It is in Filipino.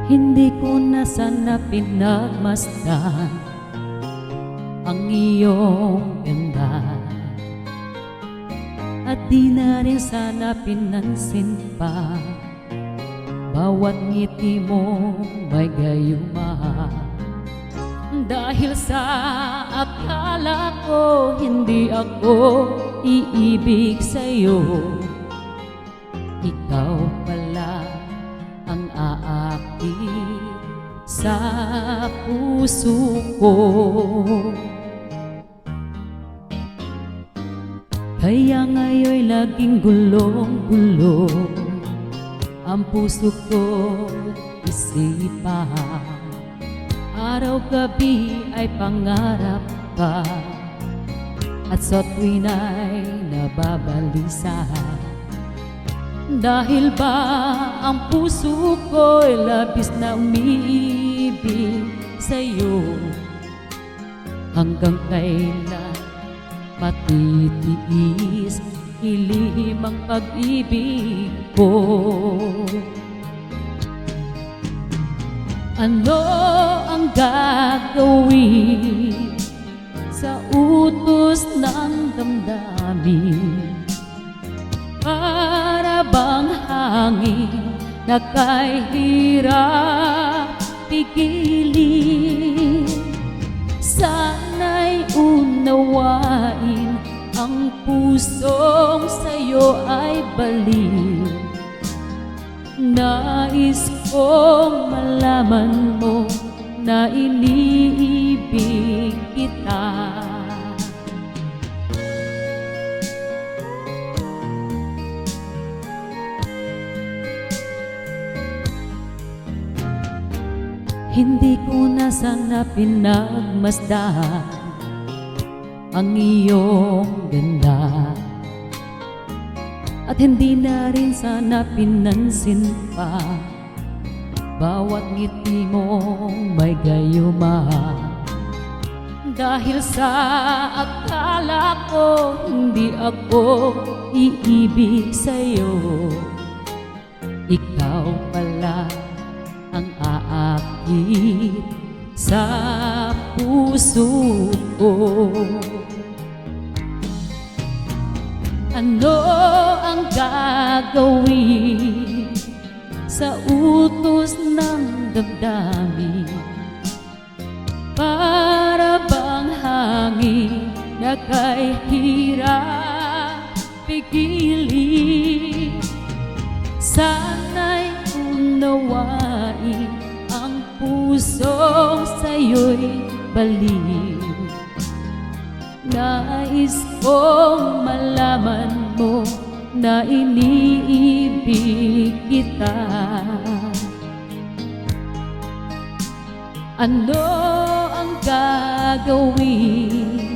Hindi ko na sana pinagmasdan ang iyong ganda, at di na rin sana pinansin pa bawat ngiti mong may gayuma. Dahil sa akala ko hindi ako iibig sa'yo, ikaw pala ang aakit sa puso ko. Kaya ngayon'y laging gulong-gulo ang puso ko isipan. Araw-gabi ay pangarap ka, at sa tuwin ay nababalisa. Dahil ba ang puso ko'y labis na umiibig sa'yo, hanggang kailan matitiis ilihim ang pag-ibig ko? Ano ang gagawin sa utos ng damdamin? Para bang hangin na kahirap pigilin? Sana'y unawain ang pusong sa'yo ay baliw. Nais kong malaman mo na iniibig kita. Hindi ko na sana pinagmasdan ang iyong ganda, at hindi na rin sana pinansin pa bawat ngiti mong may gayuma. Dahil sa akala ko hindi ako iibig sa'yo, ikaw pala ang aakit sa puso ko. Ano ang gagawin sa utos ng damdamin? Para bang hangin na kahirap pigilin? Sana'y unawain ang pusong sa'yo'y baliw. Nais kong malaman mo na iniibig kita. Ano ang gagawin